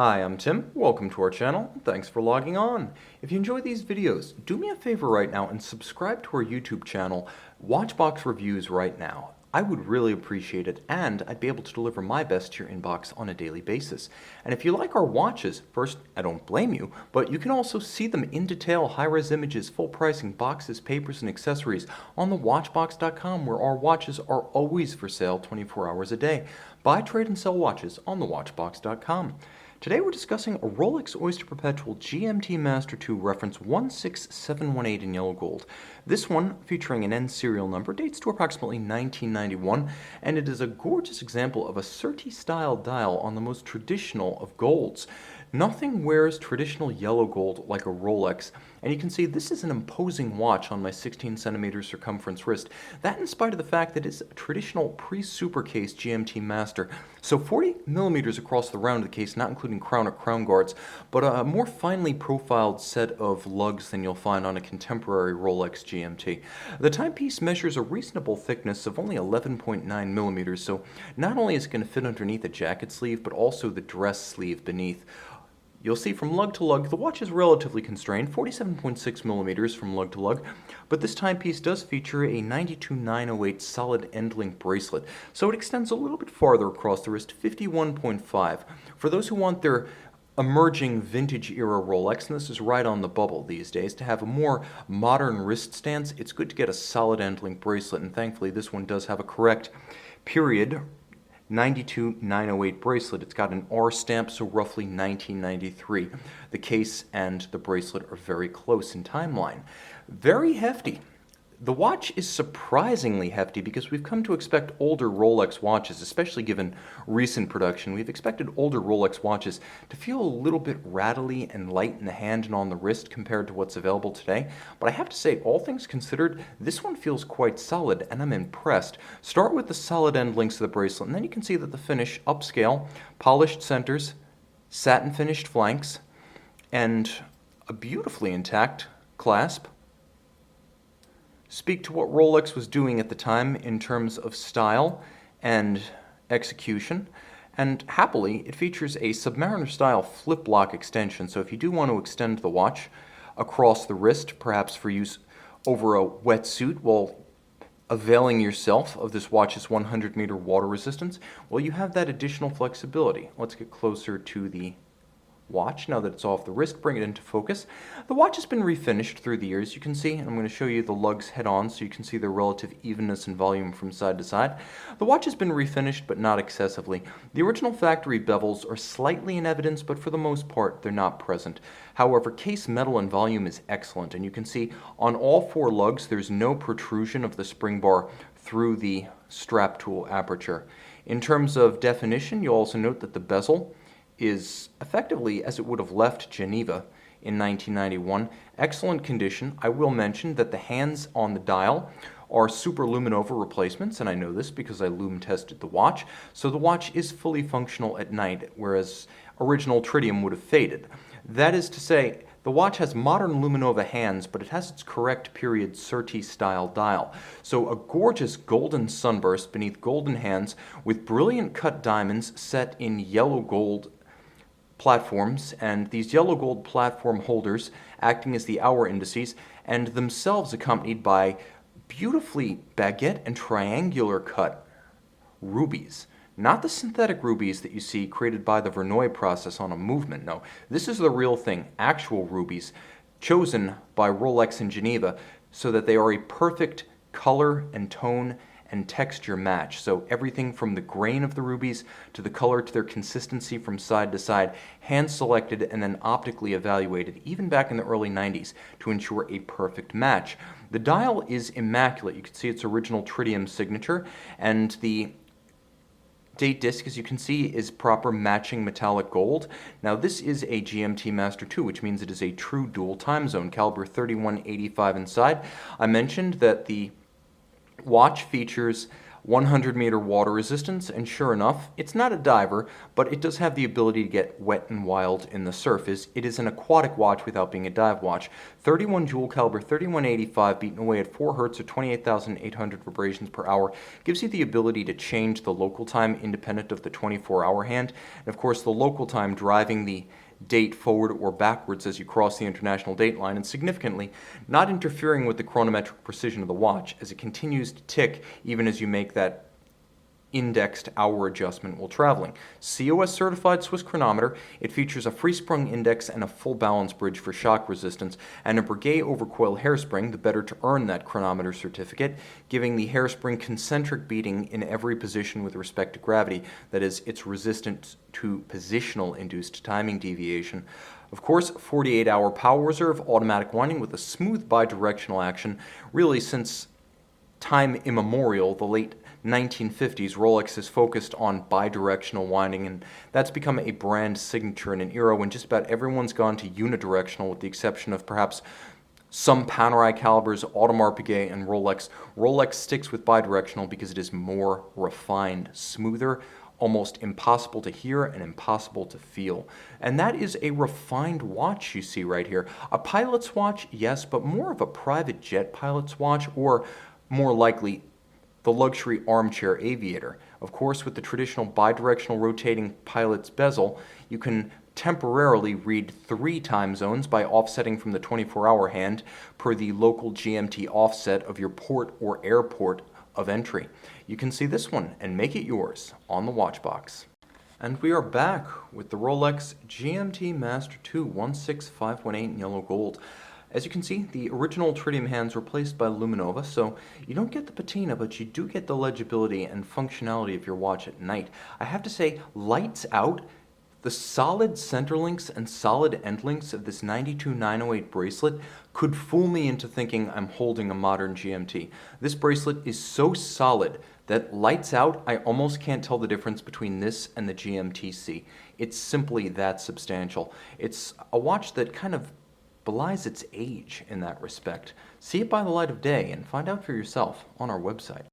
Hi, I'm Tim. Welcome to our channel. Thanks for logging on. If you enjoy these videos, do me a favor right now and subscribe to our YouTube channel, Watchbox Reviews right now. I would really appreciate it, and I'd be able to deliver my best to your inbox on a daily basis. And if you like our watches, first, I don't blame you, but you can also see them in detail, high-res images, full pricing, boxes, papers, and accessories on the watchbox.com, where our watches are always for sale 24 hours a day. Buy, trade, and sell watches on the watchbox.com. Today we're discussing a Rolex Oyster Perpetual GMT Master II reference 16718 in yellow gold. This one, featuring an N serial number, dates to approximately 1991, and it is a gorgeous example of a Serti style dial on the most traditional of golds. Nothing wears traditional yellow gold like a Rolex, and you can see this is an imposing watch on my 16 centimeter circumference wrist. That in spite of the fact that it's a traditional pre-super case GMT Master. So 40 millimeters across the round of the case, not including crown or crown guards, but a more finely profiled set of lugs than you'll find on a contemporary Rolex GMT. The timepiece measures a reasonable thickness of only 11.9 millimeters, so not only is it going to fit underneath the jacket sleeve, but also the dress sleeve beneath. You'll see from lug to lug, the watch is relatively constrained, 47.6 millimeters from lug to lug, but this timepiece does feature a 92908 solid end-link bracelet, so it extends a little bit farther across the wrist, 51.5. For those who want their emerging vintage-era Rolex, and this is right on the bubble these days, to have a more modern wrist stance, it's good to get a solid end-link bracelet, and thankfully this one does have a correct period 92908 bracelet. It's got an R stamp, so roughly 1993. The case and the bracelet are very close in timeline. Very hefty. The watch is surprisingly hefty because we've come to expect older Rolex watches, especially given recent production. We've expected older Rolex watches to feel a little bit rattly and light in the hand and on the wrist compared to what's available today. But I have to say, all things considered, this one feels quite solid, and I'm impressed. Start with the solid end links of the bracelet, and then you can see that the finish, upscale, polished centers, satin finished flanks, and a beautifully intact clasp speak to what Rolex was doing at the time in terms of style and execution. And happily, it features a Submariner-style flip-lock extension, so if you do want to extend the watch across the wrist, perhaps for use over a wetsuit while availing yourself of this watch's 100-meter water resistance, well, you have that additional flexibility. Let's get closer to the watch now that it's off the wrist, bring it into focus. The watch has been refinished through the years, you can see, and I'm going to show you the lugs head-on so you can see the relative evenness and volume from side to side. The watch has been refinished, but not excessively. The original factory bevels are slightly in evidence, but for the most part, they're not present. However, case metal and volume is excellent, and you can see on all four lugs, there's no protrusion of the spring bar through the strap tool aperture. In terms of definition, you'll also note that the bezel is effectively as it would have left Geneva in 1991. Excellent condition. I will mention that the hands on the dial are super luminova replacements, and I know this because I lume tested the watch, so the watch is fully functional at night, whereas original tritium would have faded. That is to say, the watch has modern luminova hands, but it has its correct period Serti style dial. So a gorgeous golden sunburst beneath golden hands with brilliant cut diamonds set in yellow gold platforms, and these yellow gold platform holders acting as the hour indices, and themselves accompanied by beautifully baguette and triangular cut rubies. Not the synthetic rubies that you see created by the Verneuil process on a movement, no. This is the real thing, actual rubies, chosen by Rolex in Geneva so that they are a perfect color and tone and texture match. So everything from the grain of the rubies to the color to their consistency from side to side, hand selected and then optically evaluated, even back in the early 90s, to ensure a perfect match. The dial is immaculate. You can see its original tritium signature, and the date disc, as you can see, is proper matching metallic gold. Now this is a GMT Master II, which means it is a true dual time zone, caliber 3185 inside. I mentioned that the watch features 100-meter water resistance, and sure enough, it's not a diver, but it does have the ability to get wet and wild in the surf. It is an aquatic watch without being a dive watch. 31 jewel caliber, 3185, beaten away at 4 hertz or 28,800 vibrations per hour, gives you the ability to change the local time independent of the 24-hour hand, and of course the local time driving the date forward or backwards as you cross the international date line, and significantly not interfering with the chronometric precision of the watch as it continues to tick even as you make that indexed hour adjustment while traveling. COS certified Swiss chronometer, it features a free-sprung index and a full balance bridge for shock resistance, and a Breguet overcoil hairspring, the better to earn that chronometer certificate, giving the hairspring concentric beating in every position with respect to gravity. That is, it's resistant to positional induced timing deviation. Of course, 48-hour power reserve, automatic winding with a smooth bidirectional action. Really, since time immemorial, the late 1950s, Rolex has focused on bidirectional winding, and that's become a brand signature in an era when just about everyone's gone to unidirectional, with the exception of perhaps some Panerai calibers, Audemars Piguet, and Rolex. Rolex sticks with bidirectional because it is more refined, smoother, almost impossible to hear and impossible to feel. And that is a refined watch you see right here. A pilot's watch, yes, but more of a private jet pilot's watch, or more likely the luxury armchair aviator. Of course, with the traditional bidirectional rotating pilot's bezel, you can temporarily read 3 time zones by offsetting from the 24-hour hand per the local GMT offset of your port or airport of entry. You can see this one and make it yours on the watch box. And we are back with the Rolex GMT Master II 16518 in yellow gold. As you can see, the original tritium hands were replaced by Luminova, so you don't get the patina, but you do get the legibility and functionality of your watch at night. I have to say, lights out, the solid center links and solid end links of this 92908 bracelet could fool me into thinking I'm holding a modern GMT. This bracelet is so solid that lights out, I almost can't tell the difference between this and the GMT-C. It's simply that substantial. It's a watch that kind of belies its age in that respect. See it by the light of day and find out for yourself on our website.